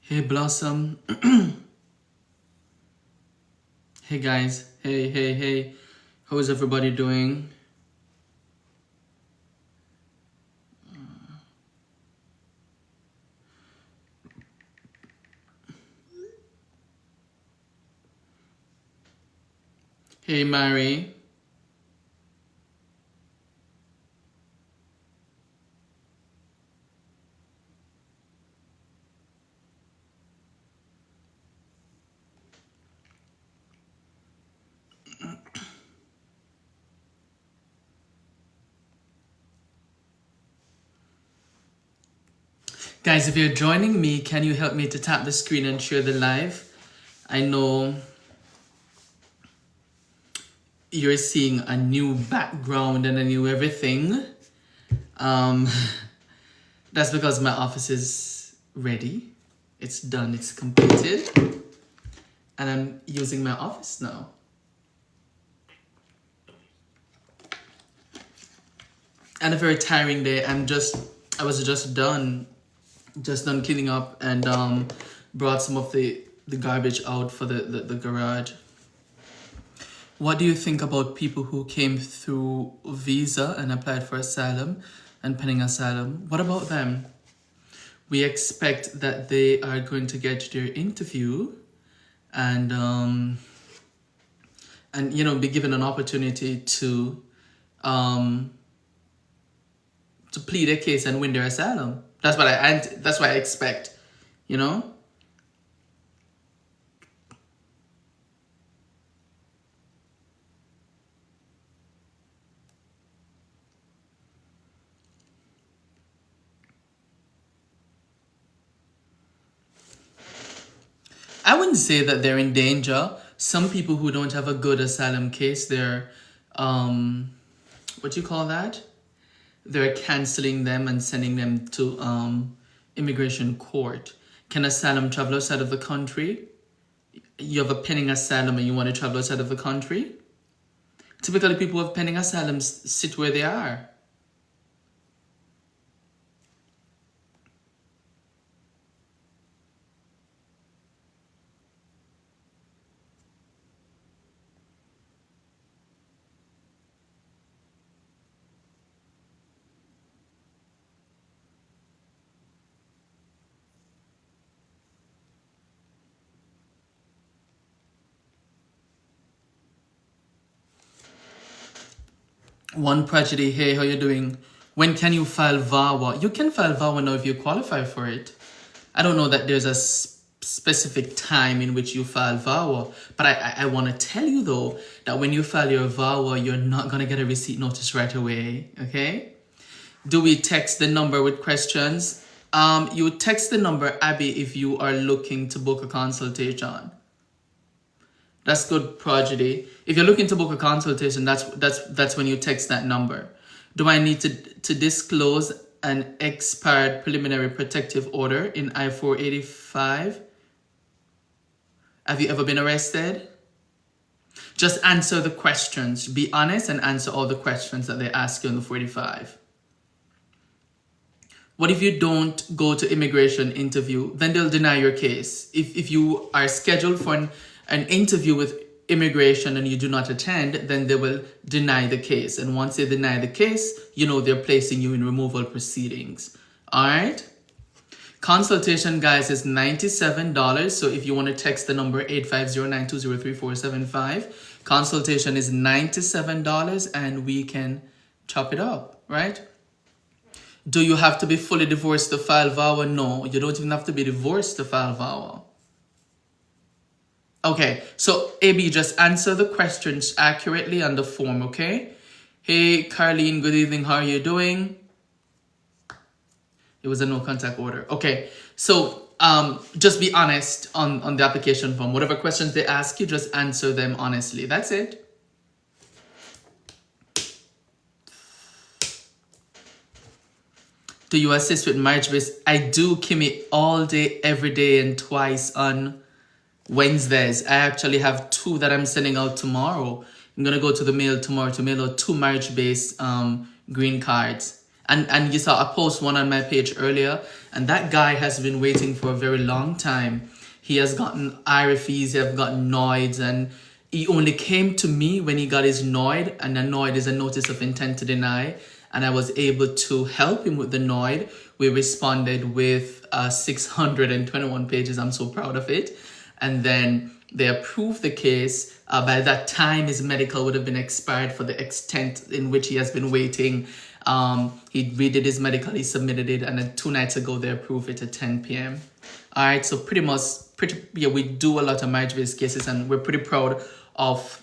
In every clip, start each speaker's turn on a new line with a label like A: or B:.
A: Hey Blossom. Hey guys. Hey. How is everybody doing? Hey Mary. Guys, if you're joining me, can you help me to tap the screen and share the live? I know you're seeing a new background and a new everything. Um, that's because my office is ready. It's done, it's completed. And I'm using my office now. And a very tiring day. I was just done cleaning up and brought some of the garbage out for the garage. What do you think about people who came through visa and applied for asylum and pending asylum? What about them? We expect that they are going to get their interview and you know, be given an opportunity to plead their case and win their asylum. That's what I expect, you know? I wouldn't say that they're in danger. Some people who don't have a good asylum case, they're what do you call that? They're canceling them and sending them to immigration court. Can asylum travel outside of the country? You have a pending asylum and you want to travel outside of the country? Typically, people who have pending asylums sit where they are. One Prodigy, hey, how you doing? When can you file VAWA? You can file VAWA now if you qualify for it. I don't know that there's a specific time in which you file VAWA, but I want to tell you though that when you file your VAWA, you're not going to get a receipt notice right away, okay? Do we text the number with questions? You text the number, Abby, if you are looking to book a consultation. That's good, Prodigy. If you're looking to book a consultation, that's when you text that number. Do I need to disclose an expired preliminary protective order in I-485? Have you ever been arrested? Just answer the questions. Be honest and answer all the questions that they ask you on the 45. What if you don't go to immigration interview? Then they'll deny your case. If you are scheduled for an interview with immigration and you do not attend, then they will deny the case. And once they deny the case, you know they're placing you in removal proceedings. All right? Consultation, guys, is $97. So if you want to text the number 850-920-3475, consultation is $97 and we can chop it up, right? Do you have to be fully divorced to file VAWA? No, you don't even have to be divorced to file VAWA. Okay, so AB, just answer the questions accurately on the form, okay? Hey, Carlene, good evening. How are you doing? It was a no contact order. Okay, so just be honest on the application form. Whatever questions they ask you, just answer them honestly. That's it. Do you assist with marriage based? I do, Kimmy, all day, every day, and twice on Wednesdays. I actually have 2 that I'm sending out tomorrow. I'm gonna go to the mail tomorrow to mail out 2 marriage-based green cards. And you saw I post one on my page earlier, and that guy has been waiting for a very long time. He has gotten IRFEs, he has gotten NOIDs, and he only came to me when he got his NOID, and a NOID is a notice of intent to deny, and I was able to help him with the NOID. We responded with 621 pages. I'm so proud of it. And then they approved the case. By that time, his medical would have been expired for the extent in which he has been waiting. He redid his medical, he submitted it, and then 2 nights ago, they approved it at 10 p.m. All right, so we do a lot of marriage-based cases, and we're pretty proud of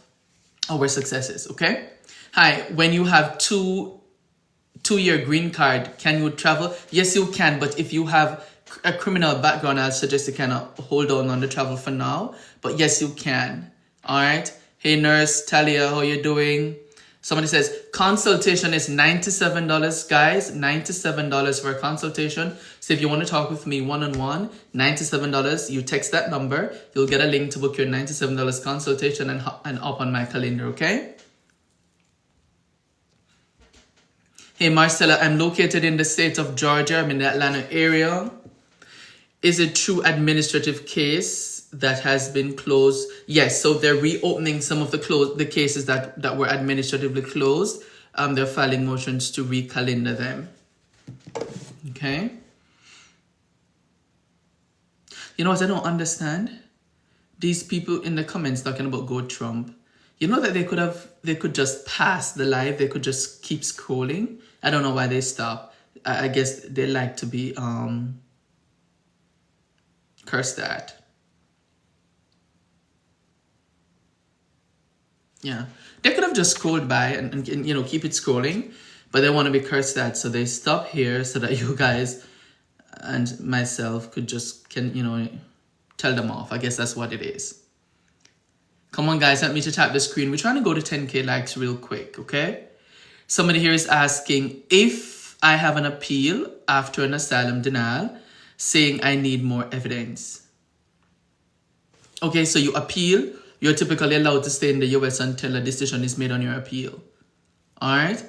A: our successes, okay? Hi, when you have two-year green card, can you travel? Yes, you can, but if you have a criminal background, I'll suggest you kind of hold on the travel for now. But yes, you can. All right. Hey, nurse Talia, how you doing? Somebody says consultation is $97, guys. $97 for a consultation. So if you want to talk with me one-on-one, $97. You text that number. You'll get a link to book your $97 consultation and up on my calendar, okay? Hey, Marcella, I'm located in the state of Georgia. I'm in the Atlanta area. Is it true administrative case that has been closed? Yes, so they're reopening some of the cases that were administratively closed. They're filing motions to recalendar them. Okay. You know what I don't understand? These people in the comments talking about Go Trump. You know that they could just pass the live. They could just keep scrolling. I don't know why they stop. I guess they like to be cursed at. Yeah, they could have just scrolled by and keep it scrolling, but they want to be cursed at, so they stop here so that you guys and myself can tell them off. I guess that's what it is. Come on, guys, help me to tap the screen. We're trying to go to 10K likes real quick, okay? Somebody here is asking if I have an appeal after an asylum denial, saying I need more evidence. Okay, so you appeal. You're typically allowed to stay in the US until a decision is made on your appeal. All right?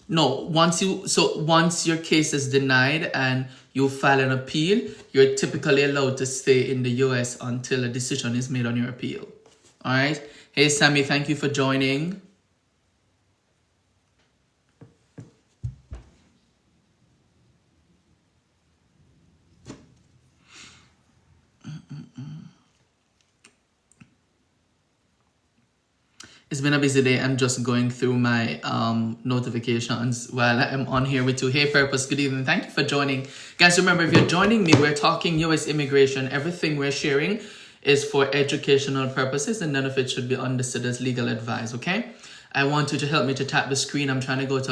A: No, once your case is denied and you file an appeal, you're typically allowed to stay in the US until a decision is made on your appeal. All right? Hey, Sammy, thank you for joining. It's been a busy day. I'm just going through my notifications while I'm on here with you. Hey, Purpose, good evening. Thank you for joining. Guys, remember, if you're joining me, we're talking US immigration. Everything we're sharing is for educational purposes, and none of it should be understood as legal advice, okay? I want you to help me to tap the screen. I'm trying to go to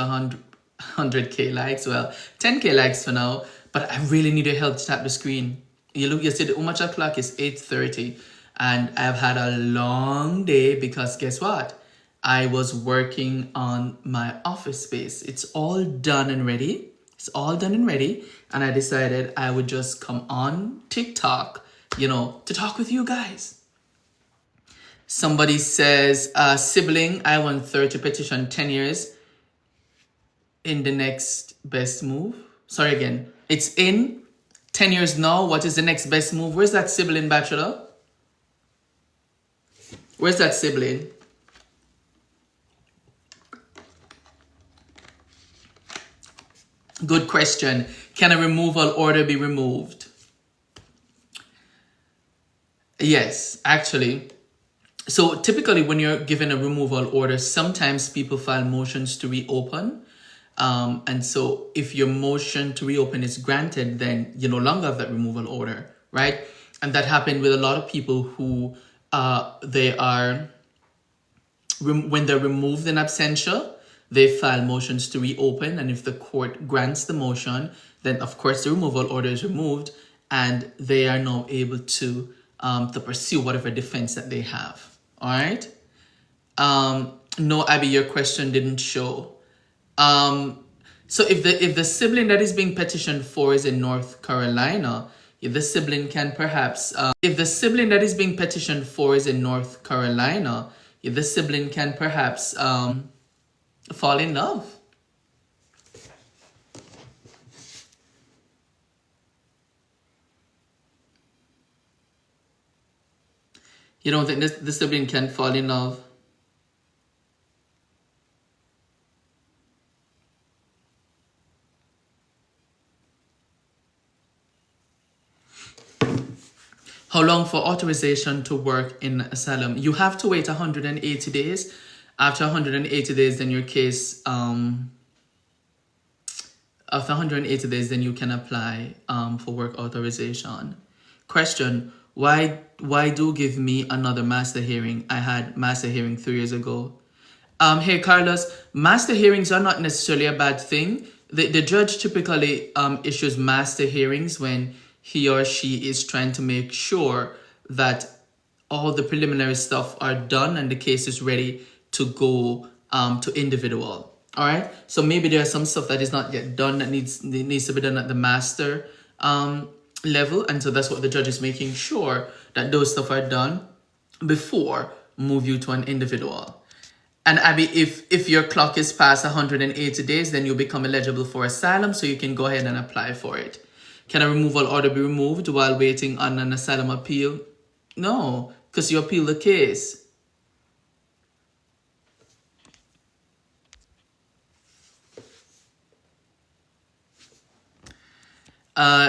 A: 100K likes. Well, 10K likes for now, but I really need your help to tap the screen. You see the Umacha clock is 8:30. And I've had a long day because guess what? I was working on my office space. It's all done and ready. And I decided I would just come on TikTok, to talk with you guys. Somebody says, sibling, I-130 petition 10 years in the next best move. Sorry again. It's in 10 years now. What is the next best move? Where's that sibling, Bachelor? Where's that sibling? Good question. Can a removal order be removed? Yes, actually. So typically when you're given a removal order, sometimes people file motions to reopen. And so if your motion to reopen is granted, then you no longer have that removal order, right? And that happened with a lot of people who when they're removed in absentia, they file motions to reopen, and if the court grants the motion, then of course the removal order is removed, and they are now able to pursue whatever defense that they have. All right. No, Abby, your question didn't show. So if the sibling that is being petitioned for is in North Carolina, the sibling can perhaps, if the sibling that is being petitioned for is in North Carolina, the sibling can perhaps fall in love. You don't think the sibling can fall in love? How long for authorization to work in asylum? You have to wait 180 days. After 180 days, then your case, after 180 days, then you can apply for work authorization. Question, why do give me another master hearing? I had master hearing 3 years ago. Hey, Carlos, master hearings are not necessarily a bad thing. The judge typically issues master hearings when he or she is trying to make sure that all the preliminary stuff are done and the case is ready to go to individual. All right. So maybe there's some stuff that is not yet done that needs to be done at the master level. And so that's what the judge is making sure that those stuff are done before move you to an individual. And Abby, if your clock is past 180 days, then you become eligible for asylum, so you can go ahead and apply for it. Can a removal order be removed while waiting on an asylum appeal? No, because you appeal the case.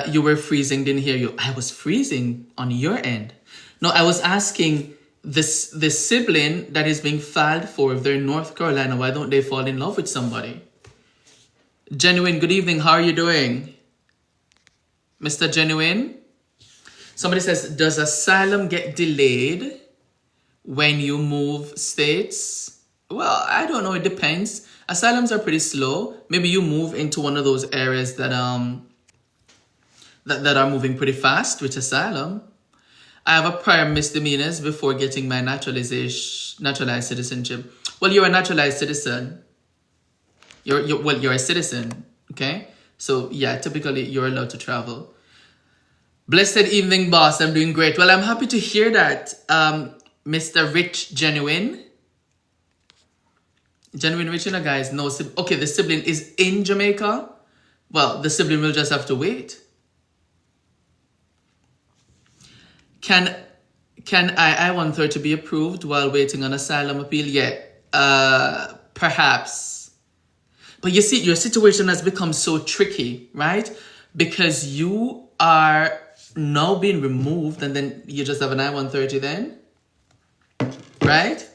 A: You were freezing, didn't hear you. I was freezing on your end. No, I was asking the sibling that is being filed for, if they're in North Carolina, why don't they fall in love with somebody? Genuine, good evening. How are you doing? Mr. Genuine? Somebody says, does asylum get delayed when you move states? Well, I don't know. It depends. Asylums are pretty slow. Maybe you move into one of those areas that that are moving pretty fast with asylum. I have a prior misdemeanors before getting my naturalized citizenship. Well, you're a naturalized citizen. You're a citizen, okay? So yeah, typically you're allowed to travel. Blessed evening, boss. I'm doing great. Well, I'm happy to hear that, Mr. Rich Genuine. Genuine Rich, you know, guys. No, okay, the sibling is in Jamaica. Well, the sibling will just have to wait. Can I-130 be approved while waiting on asylum appeal? Yeah, perhaps. But you see, your situation has become so tricky, right? Because you are now being removed and then you just have an I-130 then, right?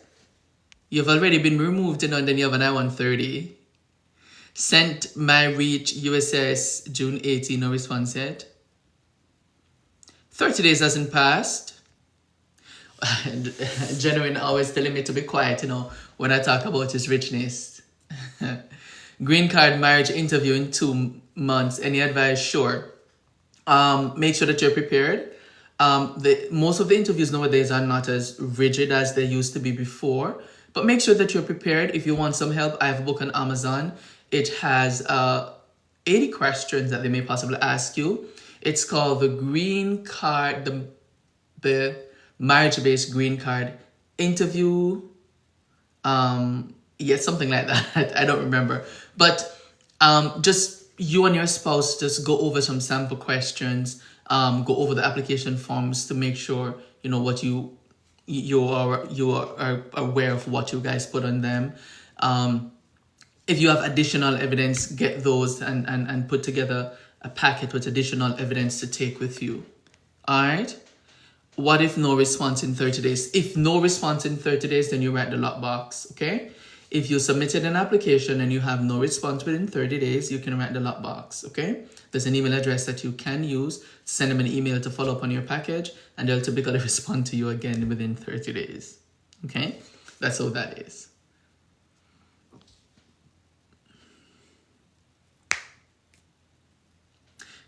A: You've already been removed, and then you have an I-130. Sent my reach USS June 18, no response yet. 30 days hasn't passed. Genuine always telling me to be quiet, when I talk about his richness. Green card marriage interview in 2 months. Any advice? Sure. Make sure that you're prepared. Most of the interviews nowadays are not as rigid as they used to be before, but make sure that you're prepared. If you want some help, I have a book on Amazon. It has 80 questions that they may possibly ask you. It's called the Green Card, the marriage-based green card interview. Yeah, something like that. I don't remember. But just you and your spouse just go over some sample questions, go over the application forms to make sure what you are aware of what you guys put on them. If you have additional evidence, get those and put together a packet with additional evidence to take with you. All right. What if no response in 30 days? If no response in 30 days, then you write the lockbox, okay? If you submitted an application and you have no response within 30 days, you can write the lockbox, okay? There's an email address that you can use to send them an email to follow up on your package, and they'll typically respond to you again within 30 days, okay? That's all that is.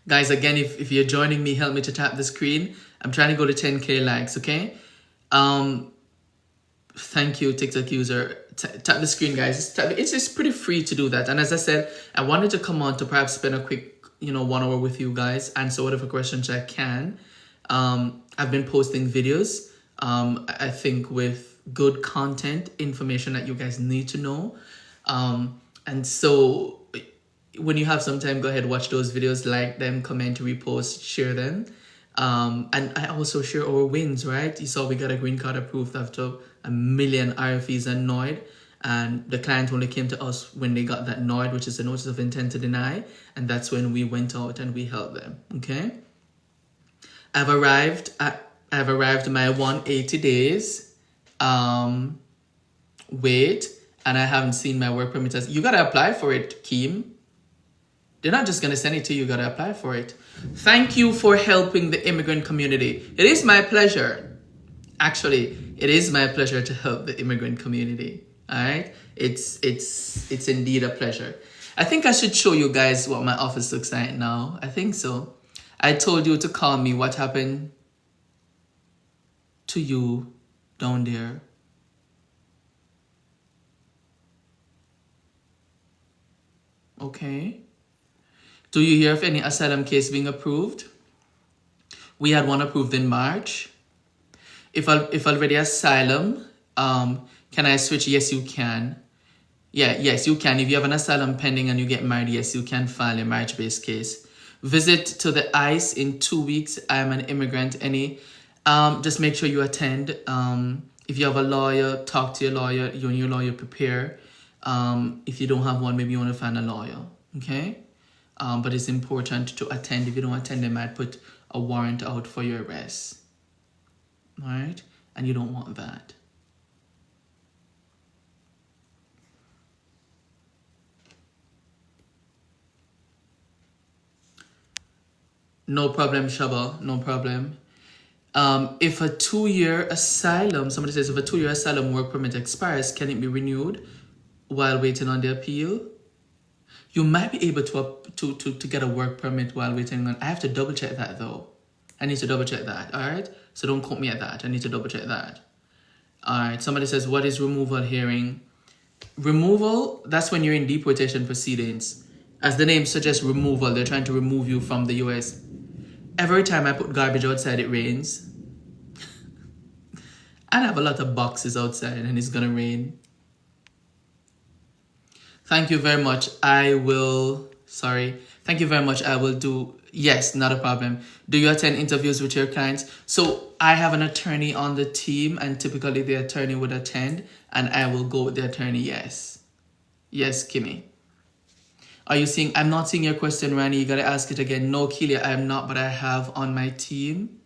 A: Guys, again, if you're joining me, help me to tap the screen. I'm trying to go to 10K likes, okay? Thank you, TikTok user. Tap the screen, guys. It's just pretty free to do that. And as I said, I wanted to come on to perhaps spend a quick, 1 hour with you guys, answer whatever questions I can. I've been posting videos, I think with good content, information that you guys need to know. And so when you have some time, go ahead, watch those videos, like them, comment, repost, share them. And I also share our wins, right? You saw we got a green card approved after a million RFEs and NOID. And the client only came to us when they got that NOID, which is a notice of intent to deny. And that's when we went out and we helped them, okay? I've arrived my 180 days wait, and I haven't seen my work permit. You got to apply for it, Keem. They're not just going to send it to you. You got to apply for it. Thank you for helping the immigrant community. It is my pleasure. Actually, it is my pleasure to help the immigrant community. All right? It's indeed a pleasure. I think I should show you guys what my office looks like now. I think so. I told you to call me. What happened to you down there? Okay. Do you hear of any asylum case being approved? We had one approved in March. If already asylum, can I switch? Yes, you can. Yes, you can. If you have an asylum pending and you get married, yes, you can file a marriage-based case. Visit to the ICE in 2 weeks. I'm an immigrant. Just make sure you attend. If you have a lawyer, talk to your lawyer. You and your lawyer prepare. If you don't have one, maybe you want to find a lawyer. Okay? But it's important to attend. If you don't attend, they might put a warrant out for your arrest. All right? And you don't want that. No problem, Shaba. No problem. If a 2-year asylum, somebody says if a 2-year asylum work permit expires, can it be renewed while waiting on the appeal? You might be able to get a work permit while waiting on. I have to double check that though. I need to double check that. All right. So don't quote me at that. I need to double check that. All right. Somebody says, what is removal hearing? Removal, that's when you're in deportation proceedings. As the name suggests, removal, they're trying to remove you from the US. Every time I put garbage outside, it rains. I have a lot of boxes outside and it's gonna rain. Thank you very much. Thank you very much. I will do, yes, not a problem. Do you attend interviews with your clients? So I have an attorney on the team and typically the attorney would attend and I will go with the attorney, yes. Yes, Kimmy. Are you seeing, I'm not seeing your question, Rani. You got to ask it again. No, Kelia, I am not, but I have on my team.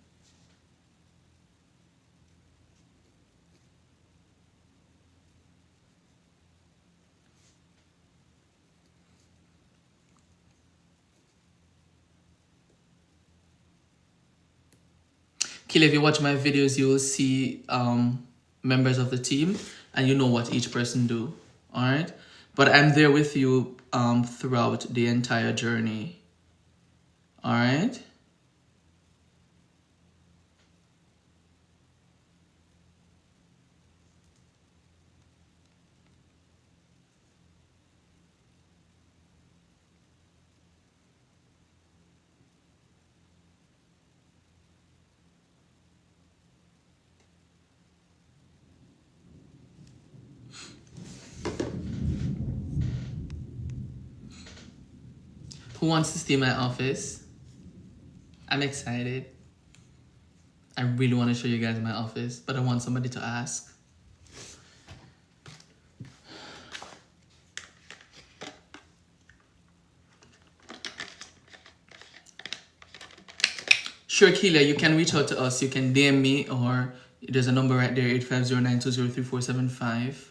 A: Kelia, if you watch my videos, you will see members of the team and you know what each person do. All right. But I'm there with you throughout the entire journey. All right. Who wants to see my office? I'm excited. I really want to show you guys my office, but I want somebody to ask. Sure, Kelia, you can reach out to us. You can DM me or there's a number right there, 850-920-3475.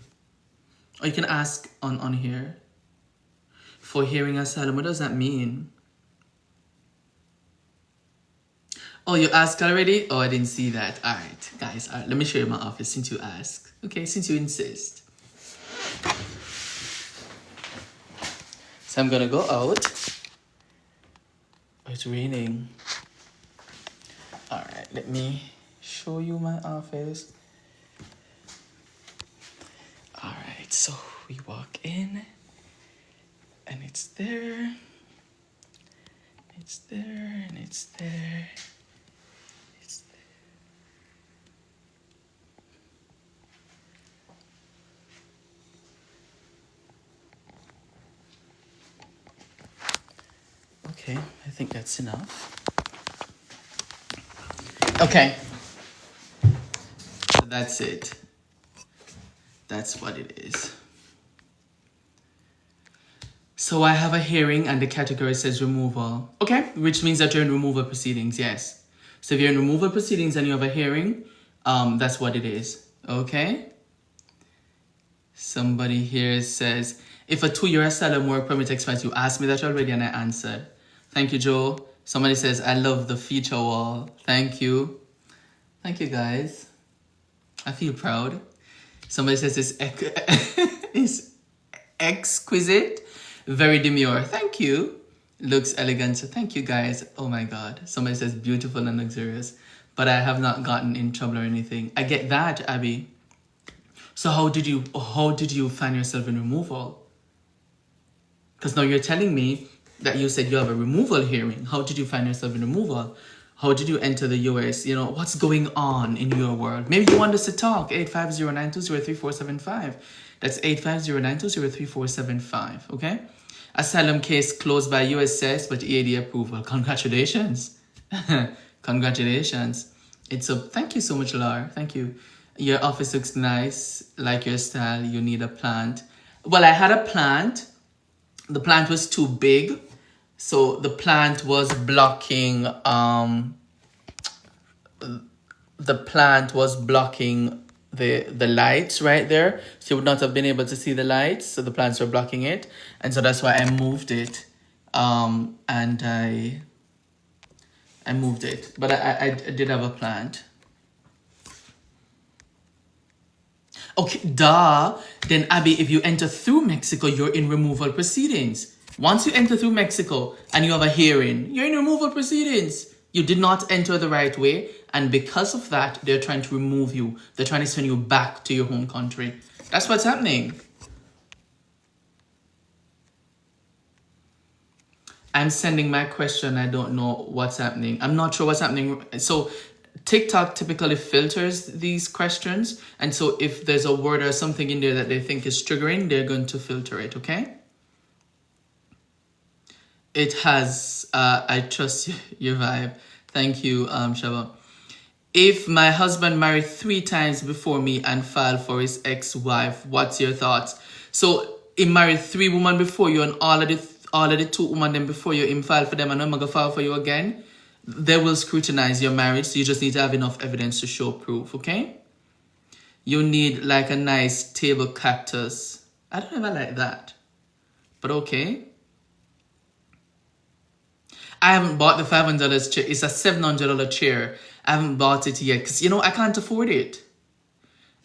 A: Or you can ask on here. For hearing asylum, what does that mean? Oh, you asked already? Oh, I didn't see that. All right, guys, all right, let me show you my office since you asked. Okay, since you insist. So I'm gonna go out. Oh, it's raining. All right, let me show you my office. All right, so we walk in. And it's there, it's there, and it's there, it's there. Okay, I think that's enough. Okay. So that's it. That's what it is. So I have a hearing and the category says removal. Okay, which means that you're in removal proceedings, yes. So if you're in removal proceedings and you have a hearing, that's what it is. Okay? Somebody here says, if a 2-year asylum work permit expires, you asked me that already and I answered. Thank you, Joe. Somebody says, I love the feature wall. Thank you. Thank you, guys. I feel proud. Somebody says it's exquisite. Very demure. Thank you. Looks elegant. Thank you, guys. Oh my God. Somebody says beautiful and luxurious. But I have not gotten in trouble or anything. I get that, Abby. So how did you find yourself in removal? Because now you're telling me that you said you have a removal hearing. How did you find yourself in removal? How did you enter the US? You know, what's going on in your world? Maybe you want us to talk. 850-920-3475. That's 850-920-3475. Okay? Asylum case closed by USS, but EAD approval. Congratulations. Congratulations. Thank you so much, Laura. Thank you. Your office looks nice, like your style. You need a plant. Well, I had a plant. The plant was too big. So the plant was blocking the lights right there, so you would not have been able to see the lights, so the plants were blocking it, and so that's why I moved it. And I moved it, but I did have a plant. Okay, then Abby, if you enter through Mexico, you're in removal proceedings. Once you enter through Mexico and you have a hearing, you're in removal proceedings. You did not enter the right way, and because of that, they're trying to remove you. They're trying to send you back to your home country. That's what's happening. I'm sending my question. I don't know what's happening. I'm not sure what's happening. So TikTok typically filters these questions, and so if there's a word or something in there that they think is triggering, they're going to filter it, okay? It has, I trust your vibe. Thank you, Shaba. If my husband married 3 times before me and filed for his ex-wife, what's your thoughts? So he married 3 women before you, and all of the 2 women then before you, him filed for them, and I'm gonna file for you again. They will scrutinize your marriage, so you just need to have enough evidence to show proof, okay? You need like a nice table cactus. I don't ever like that, but okay. I haven't bought the $500 chair. It's a $700 chair. I haven't bought it yet because, you know, I can't afford it.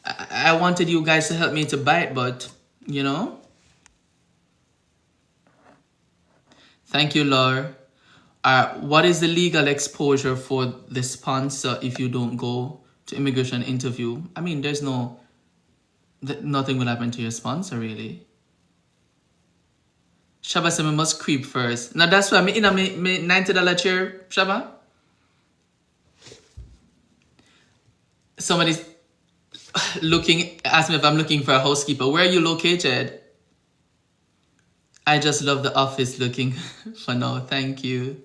A: I wanted you guys to help me to buy it, but, you know. Thank you, Laura. What is the legal exposure for the sponsor if you don't go to immigration interview? I mean, there's nothing will happen to your sponsor, really. Shaba said, "We must creep first." Now that's why I'm in a $90 chair, Shaba. Somebody's asked me if I'm looking for a housekeeper. Where are you located? I just love the office looking for now. Thank you.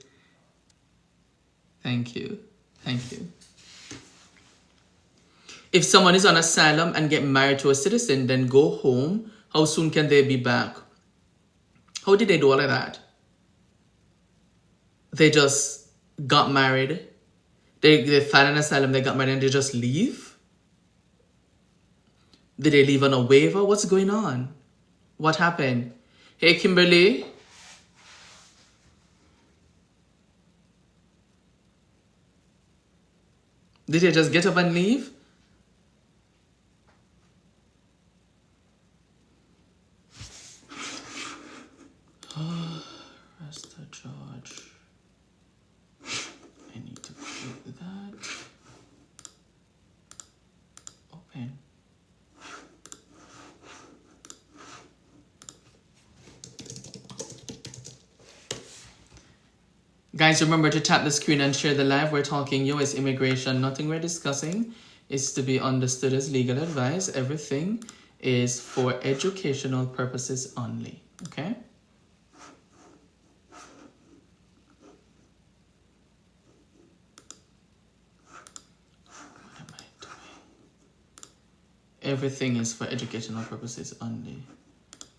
A: Thank you. Thank you. If someone is on asylum and get married to a citizen, then go home. How soon can they be back? How did they do all of that? They just got married. They filed an asylum, they got married, and they just leave? Did they leave on a waiver? What's going on? What happened? Hey, Kimberly. Did they just get up and leave? Rasta George. I need to put that. Open. Guys, remember to tap the screen and share the live. We're talking US immigration. Nothing we're discussing is to be understood as legal advice. Everything is for educational purposes only. Okay? Everything is for educational purposes only.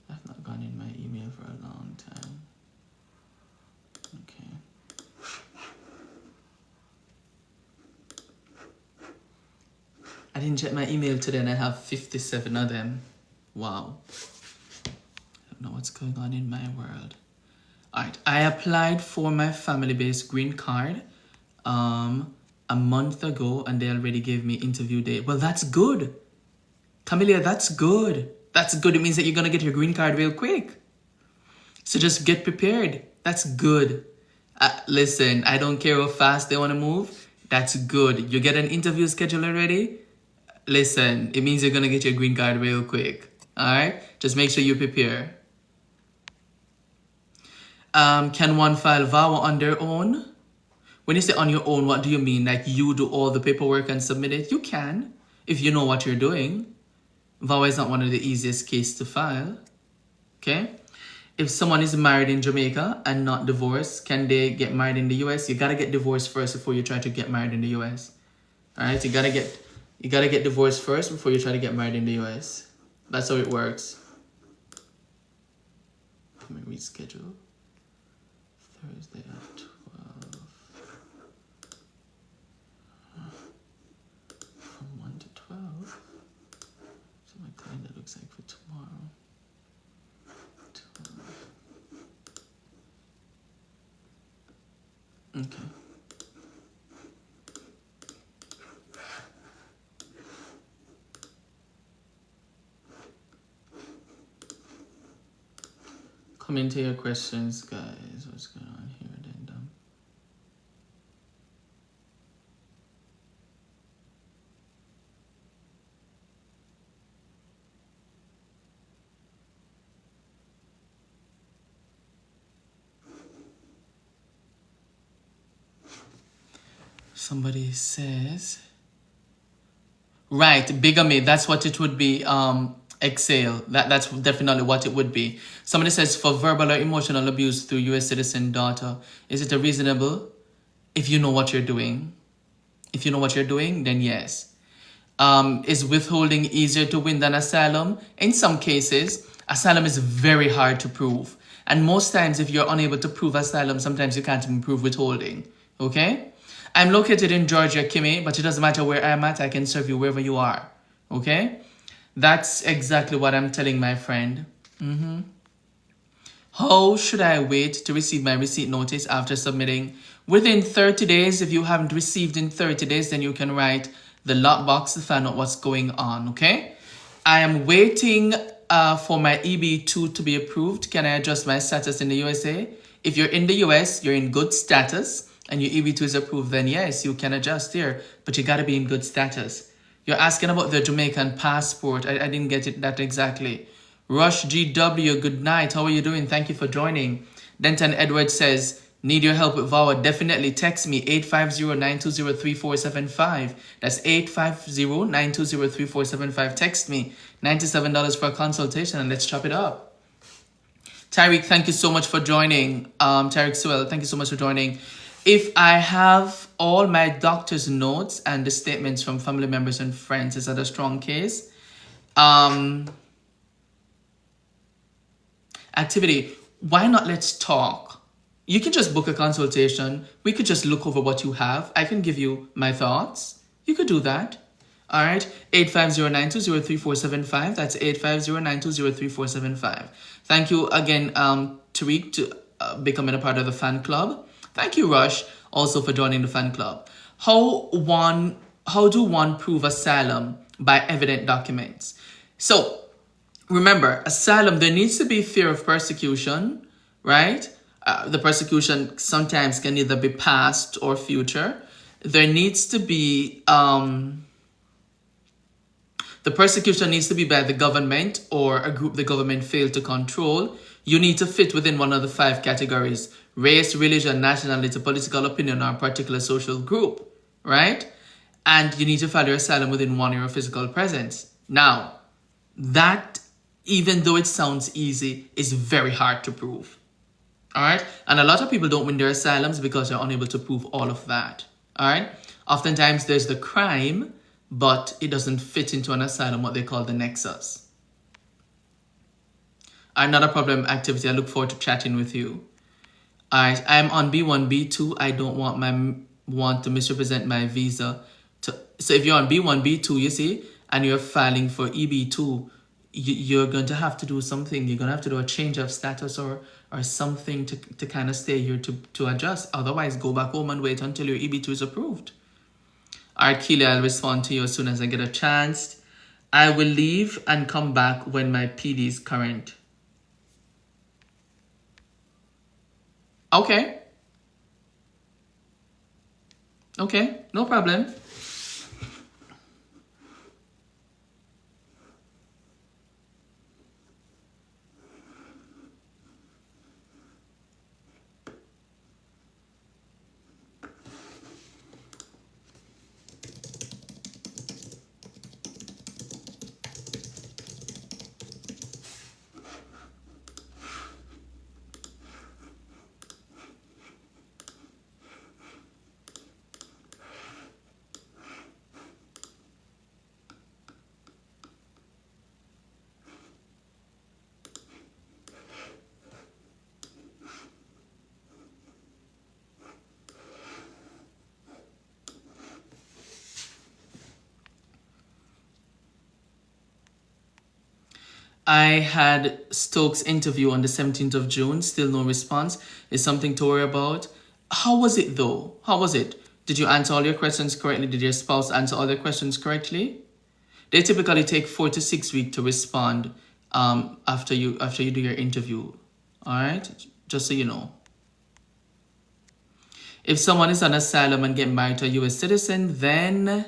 A: I've not gone in my email for a long time. Okay. I didn't check my email today and I have 57 of them. Wow. I don't know what's going on in my world. Alright, I applied for my family-based green card a month ago and they already gave me interview date. Well, that's good. Camilla, that's good. That's good. It means that you're going to get your green card real quick. So just get prepared. That's good. Listen, I don't care how fast they want to move. That's good. You get an interview schedule already? Listen, it means you're going to get your green card real quick. All right? Just make sure you prepare. Can one file VAWA on their own? When you say on your own, what do you mean? Like you do all the paperwork and submit it? You can, if you know what you're doing. VAWA is not one of the easiest cases to file. Okay? If someone is married in Jamaica and not divorced, can they get married in the US? You gotta get divorced first before you try to get married in the US. Alright, you gotta get divorced first before you try to get married in the US. That's how it works. Let me reschedule. Thursday at 12. From 1 to 12. So my calendar looks like for tomorrow. 12. Okay. Come into your questions, guys. What's going on here, addendum? Somebody says, right, bigamy. That's what it would be. Exhale. That's definitely what it would be. Somebody says, for verbal or emotional abuse through U.S. citizen daughter, is it a reasonable? If you know what you're doing. If you know what you're doing, then yes. Is withholding easier to win than asylum? In some cases, asylum is very hard to prove. And most times, if you're unable to prove asylum, sometimes you can't even prove withholding. Okay? I'm located in Georgia, Kimmy, but it doesn't matter where I'm at. I can serve you wherever you are. Okay? That's exactly what I'm telling my friend. How should I wait to receive my receipt notice after submitting? Within 30 days, if you haven't received in 30 days, then you can write the lockbox to find out what's going on, okay? I am waiting for my EB2 to be approved. Can I adjust my status in the USA? If you're in the US, you're in good status, and your EB2 is approved, then yes, you can adjust here, but you gotta be in good status. You're asking about the Jamaican passport. I didn't get it that exactly. Rush GW, good night. How are you doing? Thank you for joining. Denton Edwards says, need your help with VAWA? Definitely text me 850-920-3475. That's 850-920-3475. Text me. $97 for a consultation and let's chop it up. Tyreek, thank you so much for joining. Tyreek Sewell, thank you so much for joining. If I have all my doctor's notes and the statements from family members and friends, is that a strong case? Activity, why not let's talk? You can just book a consultation. We could just look over what you have. I can give you my thoughts. You could do that. All right, 850-920-3475. That's 850-920-3475. Thank you again, Tariq, to becoming a part of the fan club. Thank you, Rush, also for joining the fan club. How do one prove asylum? By evident documents. So remember, asylum, there needs to be fear of persecution, right? The persecution sometimes can either be past or future. There needs to be, the persecution needs to be by the government or a group the government failed to control. You need to fit within one of the 5 categories: race, religion, nationality, political opinion, or a particular social group, right? And you need to file your asylum within 1 year of physical presence. Now, that, even though it sounds easy, is very hard to prove, all right? And a lot of people don't win their asylums because they're unable to prove all of that, all right? Oftentimes, there's the crime but it doesn't fit into an asylum, what they call the nexus. Not a problem, activity. I look forward to chatting with you. Alright, I'm on B1, B2. I don't want to misrepresent my visa. So if you're on B1, B2, you see, and you're filing for EB2, you're going to have to do something. You're going to have to do a change of status or something to kind of stay here to adjust. Otherwise, go back home and wait until your EB2 is approved. Alright, Keely, I'll respond to you as soon as I get a chance. I will leave and come back when my PD is current. Okay. Okay, no problem. I had Stokes' interview on the 17th of June, still no response. Is something to worry about. How was it though? How was it? Did you answer all your questions correctly? Did your spouse answer all their questions correctly? They typically take 4 to 6 weeks to respond after you do your interview. Alright? Just so you know. If someone is on asylum and get married to a US citizen, then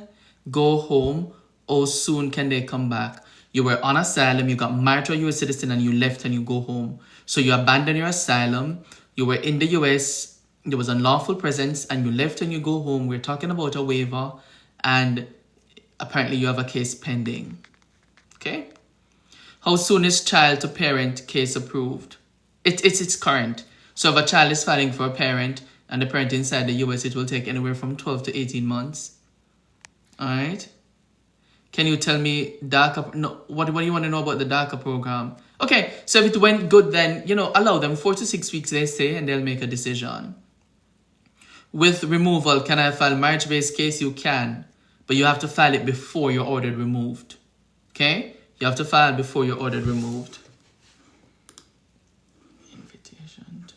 A: go home. How soon can they come back? You were on asylum, you got married to a US citizen and you left and you go home. So you abandon your asylum, you were in the US, there was unlawful presence and you left and you go home. We're talking about a waiver and apparently you have a case pending. Okay? How soon is child to parent case approved? It's current. So if a child is filing for a parent and the parent inside the US, it will take anywhere from 12 to 18 months. All right? Can you tell me DACA? No, what do you want to know about the DACA program? Okay, so if it went good, then, allow them 4 to 6 weeks, they say, and they'll make a decision. With removal, can I file marriage-based case? You can, but you have to file it before you're ordered removed. Okay? You have to file before you're ordered removed. Invitation to...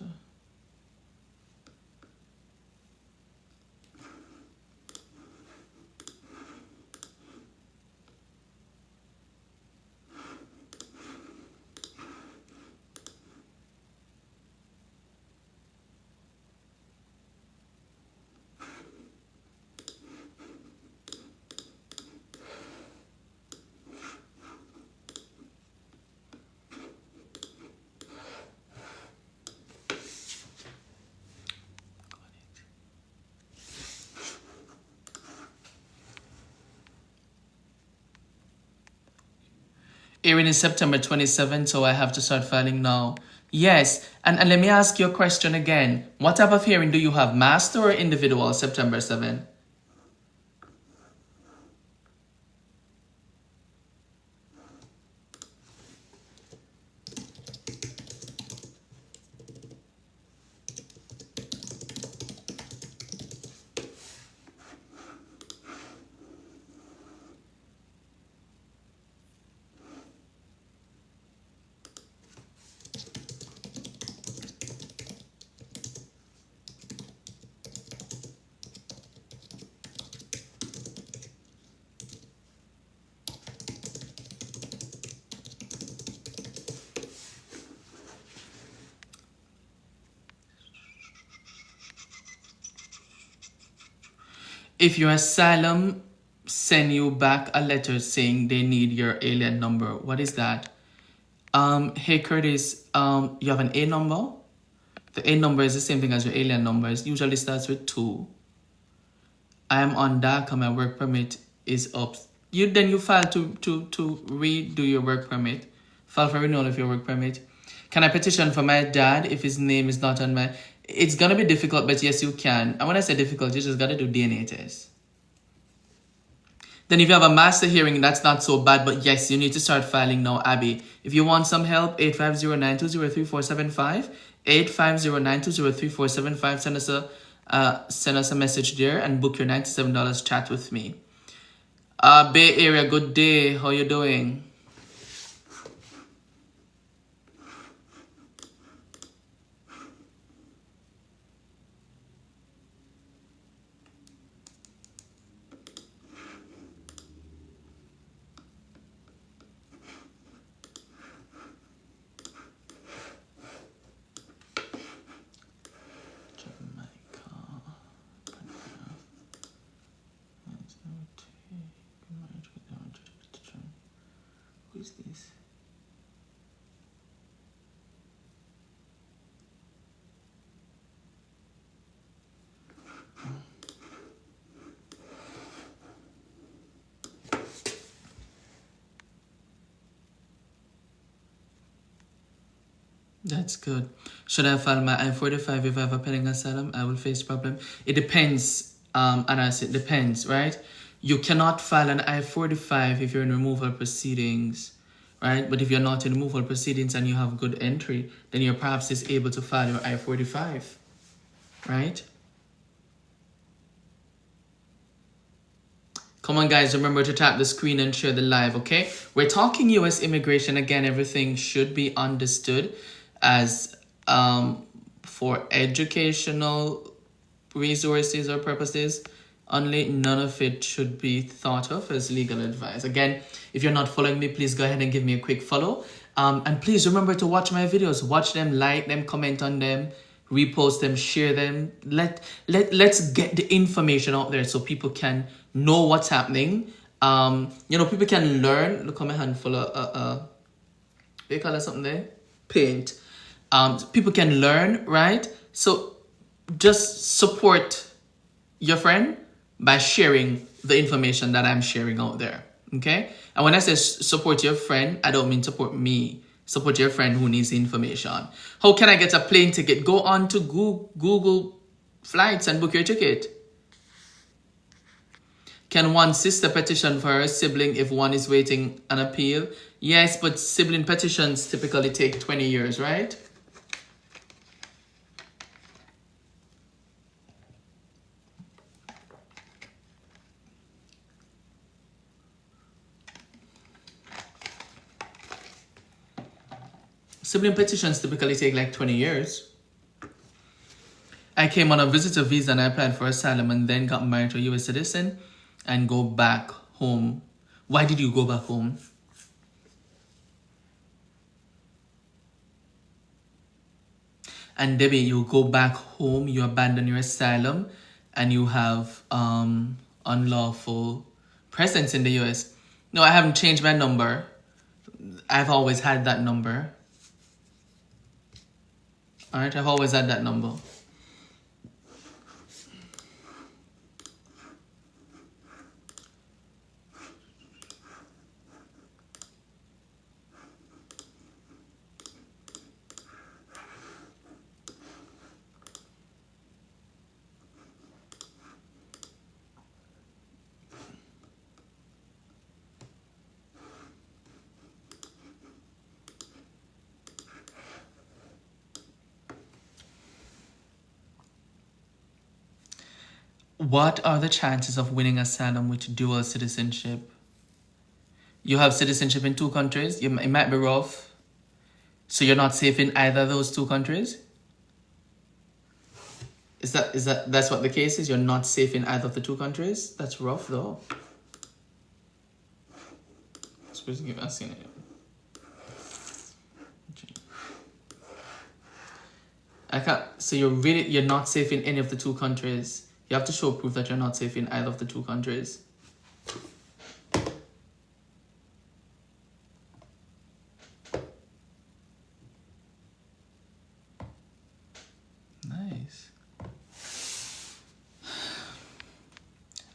A: Airing is September 27th, so I have to start filing now. Yes, and let me ask you a question again. What type of hearing do you have, master or individual, September 7th? If your asylum send you back a letter saying they need your alien number, what is that? Hey Curtis, you have an A number? The A number is the same thing as your alien number. It usually starts with 2. I am on DACA, my work permit is up. Then you file to redo your work permit. File for renewal of your work permit. Can I petition for my dad if his name is not on my... It's going to be difficult, but yes, you can. And when I say difficult, you just got to do DNA test. Then if you have a master hearing, that's not so bad, but yes, you need to start filing now, Abby. If you want some help, 850-920-3475, 850-920-3475, send us a message there and book your $97 chat with me. Bay Area, good day. How you doing? Who is this? That's good. Should I file my I-45 if I have a pending asylum? I will face problem. It depends, Anas, it depends, right? You cannot file an I-45 if you're in removal proceedings, right? But if you're not in removal proceedings and you have good entry, then you're perhaps is able to file your I-45, right? Come on, guys, remember to tap the screen and share the live, okay? We're talking U.S. immigration. Again, everything should be understood as for educational resources or purposes only. None of it should be thought of as legal advice. Again, if you're not following me, please go ahead and give me a quick follow. And please remember to watch my videos. Watch them, like them, comment on them, repost them, share them. Let's get the information out there so people can know what's happening. People can learn. Look at my handful of they call it something there? Paint. People can learn, right? So just support your friend by sharing the information that I'm sharing out there, okay? And when I say support your friend, I don't mean support me. Support your friend who needs the information. How can I get a plane ticket? Go on to Google Flights and book your ticket. Can one sister petition for her sibling if one is waiting an appeal? Yes, but sibling petitions typically take 20 years, right? Sibling petitions typically take like 20 years. I came on a visitor visa and I applied for asylum and then got married to a U.S. citizen and go back home. Why did you go back home? And Debbie, you go back home, you abandon your asylum, and you have unlawful presence in the U.S. No, I haven't changed my number. I've always had that number. All right, I've always had that number. What are the chances of winning asylum with dual citizenship? You have citizenship in 2 countries. It might be rough. So you're not safe in either of those 2 countries? That's what the case is? You're not safe in either of the 2 countries? That's rough though. Suppose you keep asking it. So you're not safe in any of the 2 countries. You have to show proof that you're not safe in either of the 2 countries. Nice.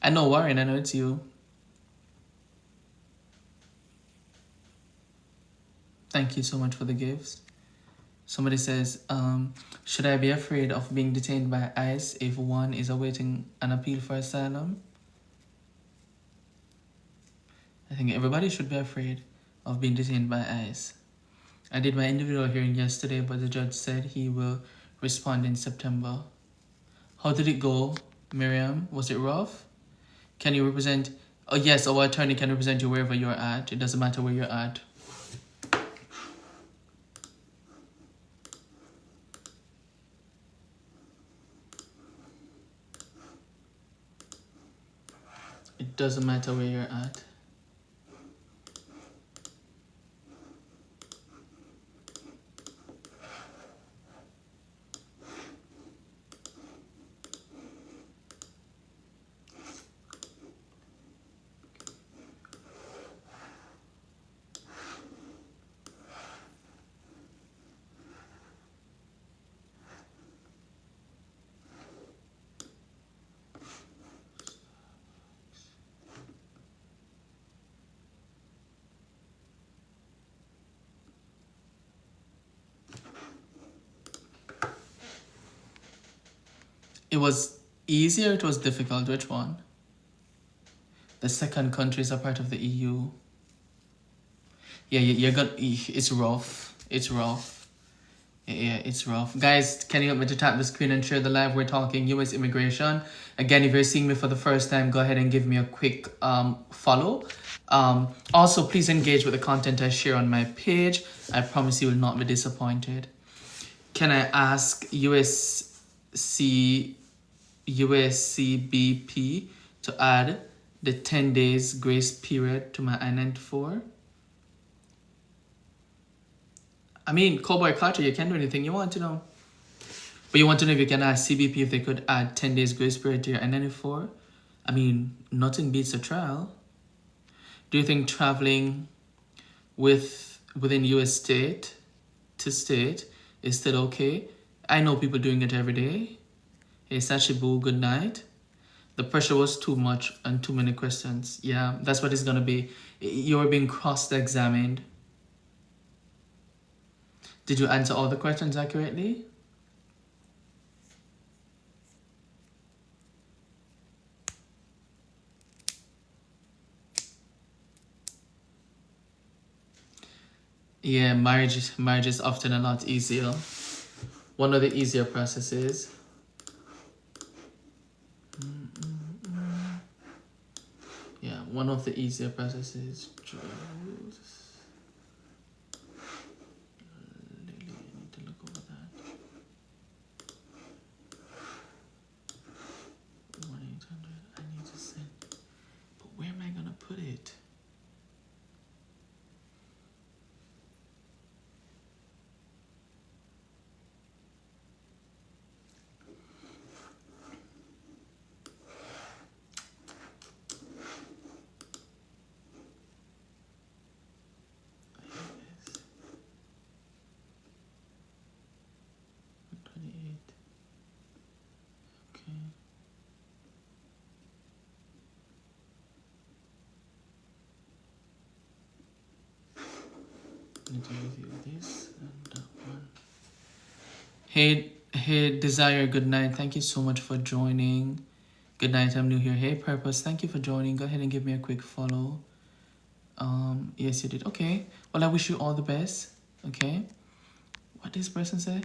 A: I know Warren, I know it's you. Thank you so much for the gifts. Somebody says, should I be afraid of being detained by ICE if one is awaiting an appeal for asylum? I think everybody should be afraid of being detained by ICE. I did my individual hearing yesterday, but the judge said he will respond in September. How did it go, Miriam? Was it rough? Can you represent... Oh, yes, our attorney can represent you wherever you're at. It doesn't matter where you're at. It doesn't matter where you're at. It was easier, it was difficult. Which one? The second countries are part of the EU. Yeah, you're gonna... It's rough. It's rough. Yeah, it's rough. Guys, can you help me to tap the screen and share the live? We're talking US immigration. Again, if you're seeing me for the first time, go ahead and give me a quick follow. Also, please engage with the content I share on my page. I promise you will not be disappointed. Can I ask USCBP to add the 10 days grace period to my I-94? I mean, Cowboy Carter, you can do anything you want to know. But you want to know if you can ask CBP if they could add 10 days grace period to your I-94? I mean, nothing beats a trial. Do you think traveling within US state to state is still okay? I know people doing it every day. Hey, Sachibu, good night. The pressure was too much and too many questions. Yeah, that's what it's going to be. You're being cross-examined. Did you answer all the questions accurately? Yeah, marriage is often a lot easier. One of the easier processes. Yeah, one of the easier processes. Lily, I need to look over that. 1-800, I need to send. But where am I gonna put it? Need to review this and that one. Hey, Desire, good night. Thank you so much for joining. Good night, I'm new here. Hey, Purpose, thank you for joining. Go ahead and give me a quick follow. Yes, you did. Okay. Well, I wish you all the best. Okay. What this person say?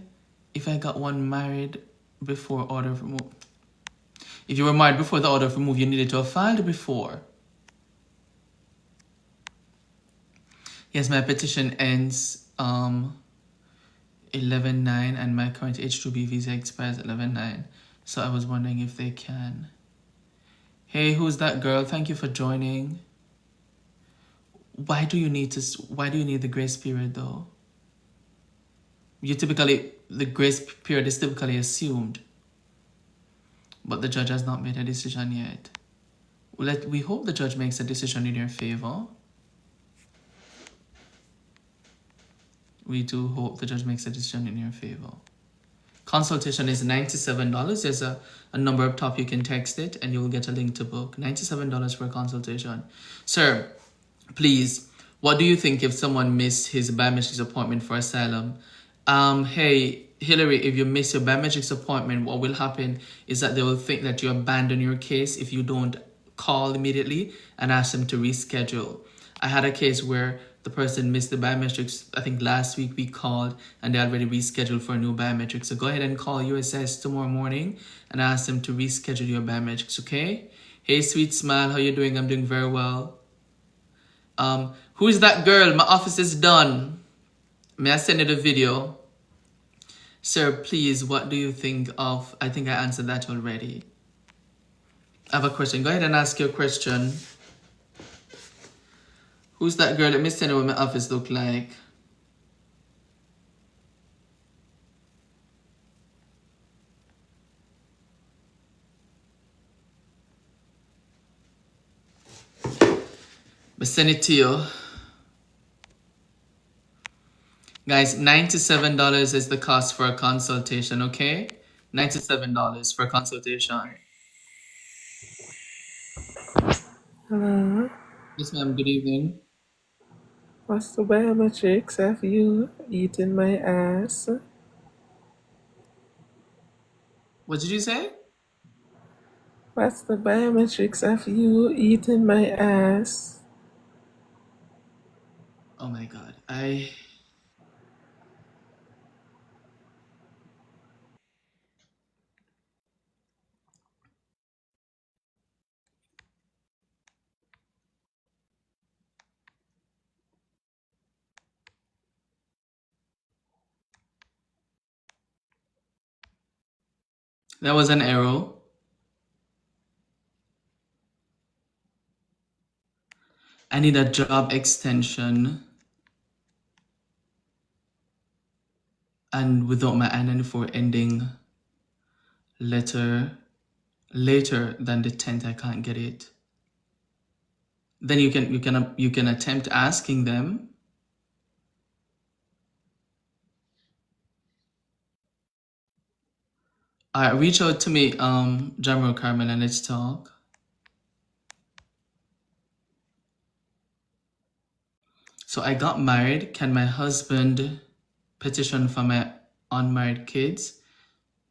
A: If I got one married before order of remove. If you were married before the order of remove, you needed to have filed before. Yes, my petition ends 11/9 and my current H-2B visa expires 11/9. So I was wondering if they can. Hey, who's that girl? Thank you for joining. Why do you need the grace period though? The grace period is typically assumed. But the judge has not made a decision yet. We hope the judge makes a decision in your favor. We do hope the judge makes a decision in your favor. Consultation is $97. There's a number up top. You can text it and you will get a link to book. $97 for a consultation. Sir, please, what do you think if someone missed his biometrics appointment for asylum? Hey, Hillary, if you miss your biometrics appointment, what will happen is that they will think that you abandon your case if you don't call immediately and ask them to reschedule. I had a case where the person missed the biometrics. I think last week we called and they already rescheduled for a new biometric. So go ahead and call USS tomorrow morning and ask them to reschedule your biometrics, okay? Hey, sweet smile, how you doing? I'm doing very well. Who is that girl? My office is done. May I send you the video? Sir, please, what do you think of... I think I answered that already. I have a question. Go ahead and ask your question. Who's that girl? Let me send you what my office look like. But send it to you. Guys, $97 is the cost for a consultation, okay? $97 for a consultation.
B: Hello.
A: Yes, ma'am. Good evening.
B: What's the biometrics of you eating my ass?
A: What did you say?
B: What's the biometrics of you eating my ass?
A: Oh my God. That was an arrow. I need a job extension. And without my I-94 ending letter later than the 10th, I can't get it. Then you can attempt asking them. Reach out to me, Jamro Carmen, and let's talk. So I got married. Can my husband petition for my unmarried kids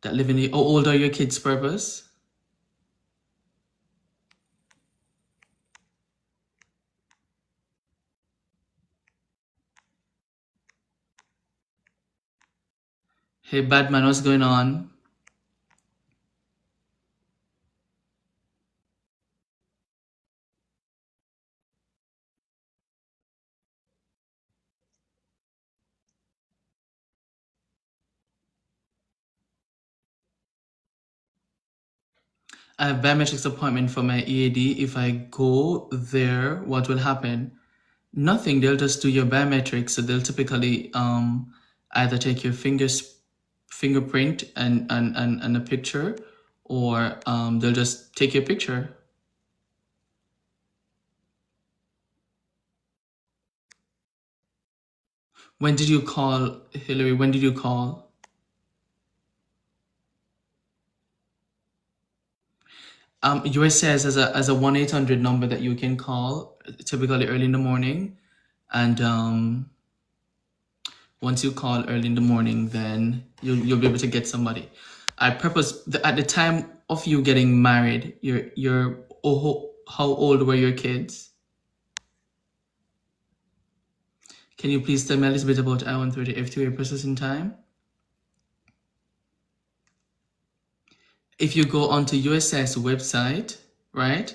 A: that live in the... How old are your kids, Purpose? Hey, Badman, what's going on? I have biometrics appointment for my EAD. If I go there, what will happen? Nothing. They'll just do your biometrics. So they'll typically either take your fingerprint and a picture, or they'll just take your picture. When did you call, Hillary? When did you call? US says as a 1-800 number that you can call, typically early in the morning, and once you call early in the morning, then you'll be able to get somebody. I purpose at the time of you getting married. How old were your kids? Can you please tell me a little bit about I-130 FTA processing time? If you go onto USCIS website, right,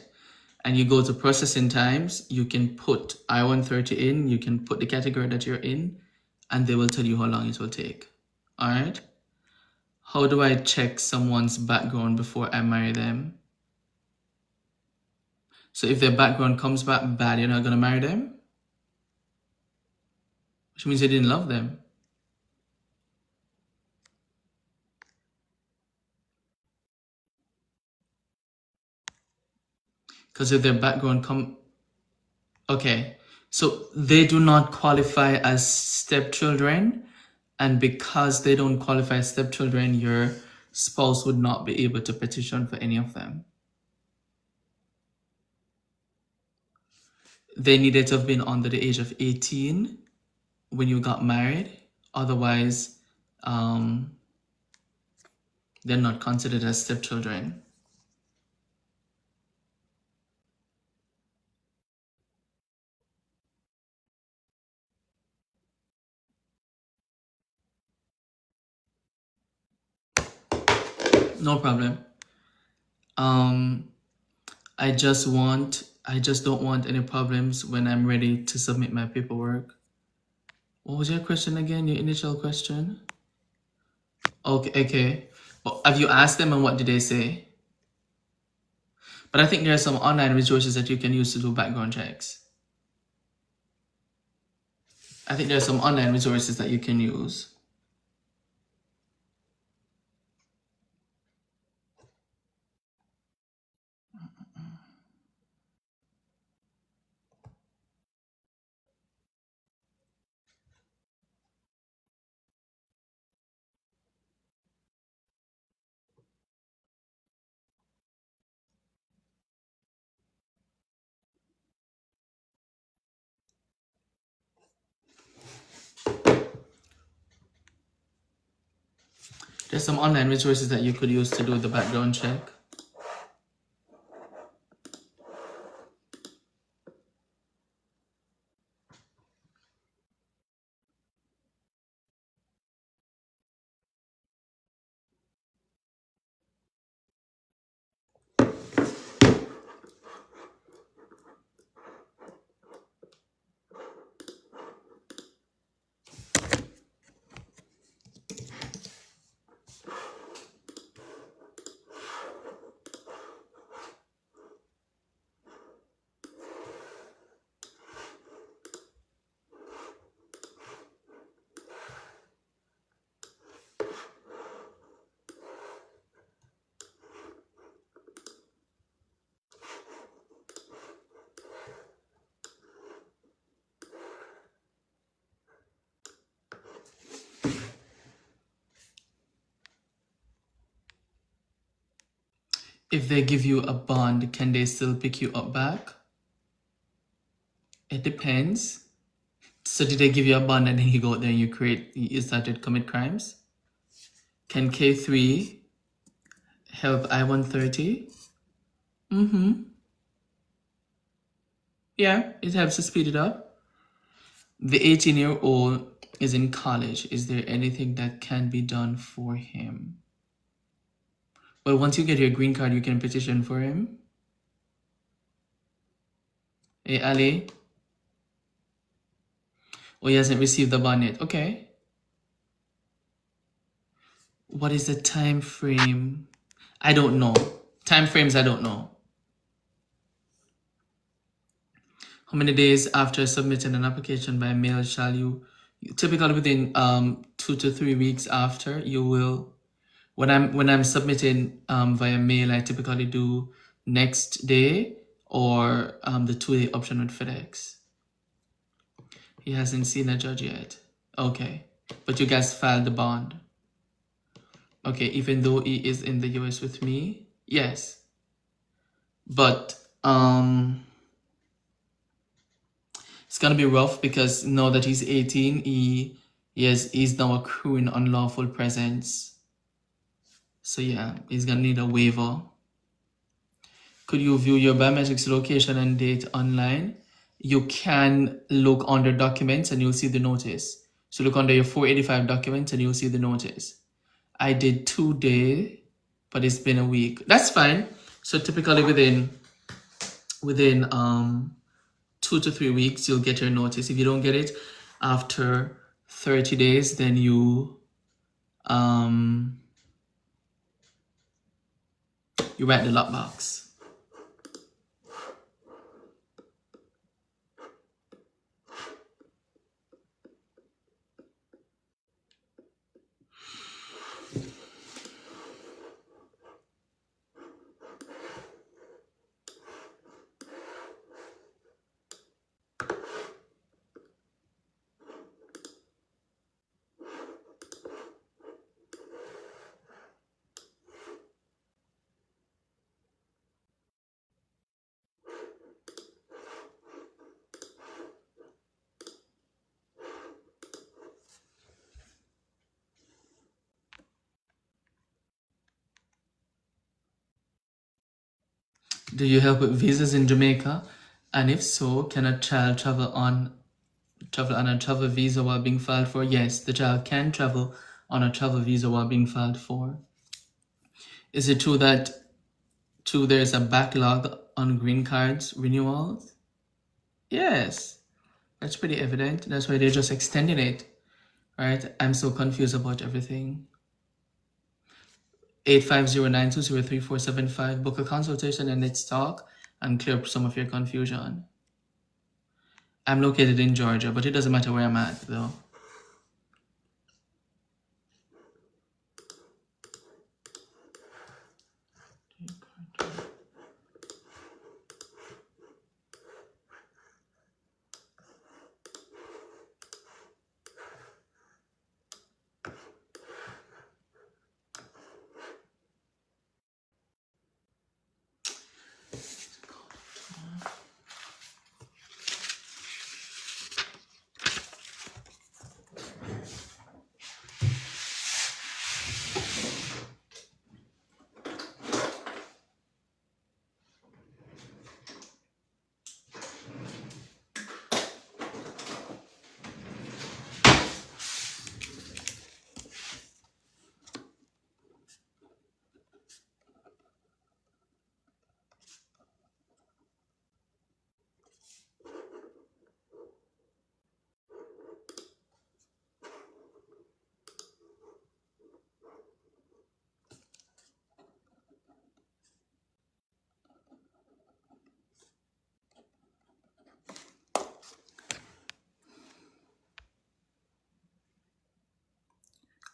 A: and you go to processing times, you can put I-130 in, you can put the category that you're in, and they will tell you how long it will take. All right? How do I check someone's background before I marry them? So if their background comes back bad, you're not going to marry them? Which means you didn't love them. Because if their background okay, so they do not qualify as stepchildren, and because they don't qualify as stepchildren, your spouse would not be able to petition for any of them. They needed to have been under the age of 18 when you got married. Otherwise, they're not considered as stepchildren. No problem. I just don't want any problems when I'm ready to submit my paperwork. What was your question again? Your initial question? Okay. Well, have you asked them and what did they say? But I think there are some online resources that you can use to do background checks. I think there are some online resources that you can use. There's some online resources that you could use to do the background check. If they give you a bond, can they still pick you up back? It depends. So did they give you a bond and then you go out there and you started to commit crimes? Can K3 help I-130? Yeah, it helps to speed it up. The 18-year-old is in college. Is there anything that can be done for him? Well, once you get your green card, you can petition for him. Hey, Ali. Oh, he hasn't received the bond yet. Okay. What is the time frame? I don't know. Time frames, I don't know. How many days after submitting an application by mail shall you typically within 2 to 3 weeks after you will, when I'm submitting via mail, I typically do next day or the 2-day option with FedEx. He hasn't seen a judge yet. Okay, but you guys filed the bond. Okay, even though he is in the US with me, yes, but it's gonna be rough because now that he's 18, he's now accruing unlawful presence. So yeah, he's gonna need a waiver. Could you view your biometrics location and date online? You can look under documents and you'll see the notice. So look under your 485 documents and you'll see the notice. I did 2 days, but it's been a week. That's fine. So typically within 2 to 3 weeks, you'll get your notice. If you don't get it after 30 days, then you write the lockbox. Do you help with visas in Jamaica? And if so, can a child travel on a travel visa while being filed for? Yes, the child can travel on a travel visa while being filed for. Is it true that there's a backlog on green cards renewals? Yes, that's pretty evident. That's why they're just extending it, right? I'm so confused about everything. 850-920-3475. Book a consultation and let's talk and clear up some of your confusion. I'm located in Georgia, but it doesn't matter where I'm at, though.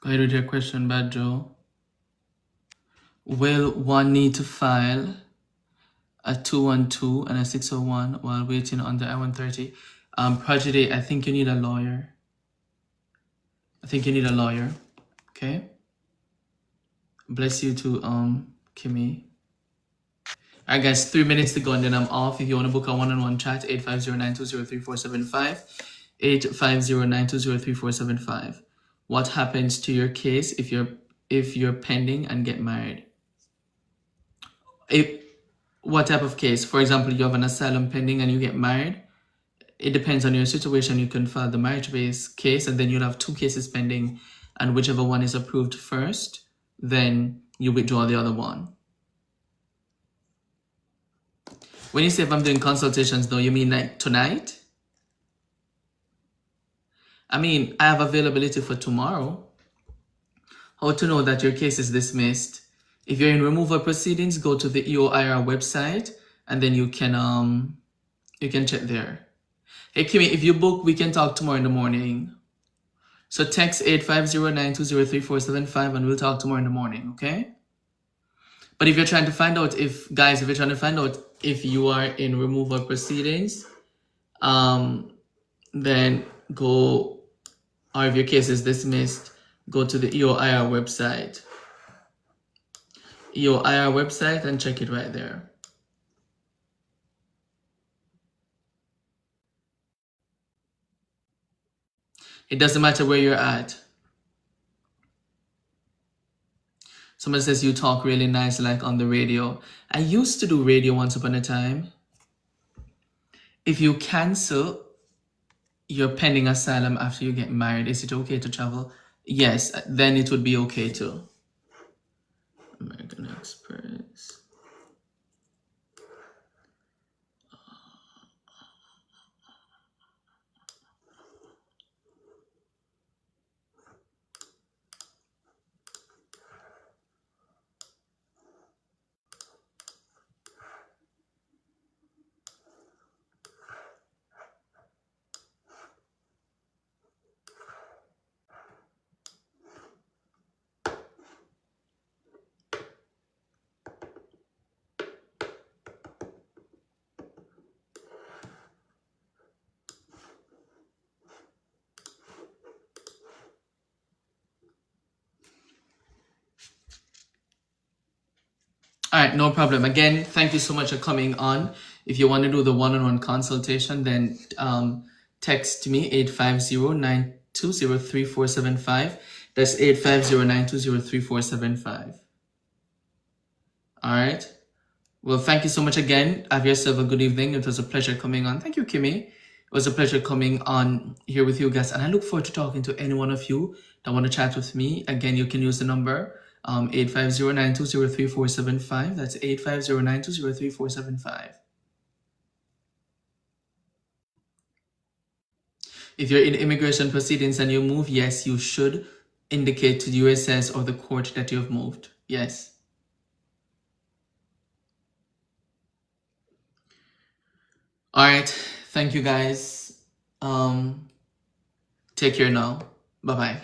A: Go ahead with your question, Bad Joe. Will one need to file a 212 and a 601 while waiting on the I-130? Prodigy, I think you need a lawyer. Okay? Bless you too, Kimmy. Alright guys, 3 minutes to go and then I'm off. If you want to book a one-on-one chat, 850-920-3475. 850-920-3475. What happens to your case if you're pending and get married? What type of case? For example, you have an asylum pending and you get married. It depends on your situation. You can file the marriage-based case and then you'll have 2 cases pending, and whichever one is approved first, then you withdraw the other one. When you say if I'm doing consultations though, you mean like tonight? I mean, I have availability for tomorrow. How to know that your case is dismissed? If you're in removal proceedings, go to the EOIR website and then you can check there. Hey Kimmy, if you book, we can talk tomorrow in the morning. So text 850-920-3475 and we'll talk tomorrow in the morning, okay? But if you're trying to find out if you are in removal proceedings, then go, or if your case is dismissed, go to the EOIR website. EOIR website and check it right there. It doesn't matter where you're at. Someone says you talk really nice like on the radio. I used to do radio once upon a time. If you cancel your pending asylum after you get married, is it okay to travel? Yes, then it would be okay too. American Express. All right, no problem. Again, thank you so much for coming on. If you want to do the one-on-one consultation, then text me 850-920-3475. That's 850-920-3475. All right. Well, thank you so much again. Have yourself a good evening. It was a pleasure coming on. Thank you, Kimmy. It was a pleasure coming on here with you guys. And I look forward to talking to any one of you that want to chat with me. Again, you can use the number 850-920-3475. That's 850-920-3475. If you're in immigration proceedings and you move, yes, you should indicate to the USS or the court that you've moved. Yes. All right. Thank you, guys. Take care now. Bye-bye.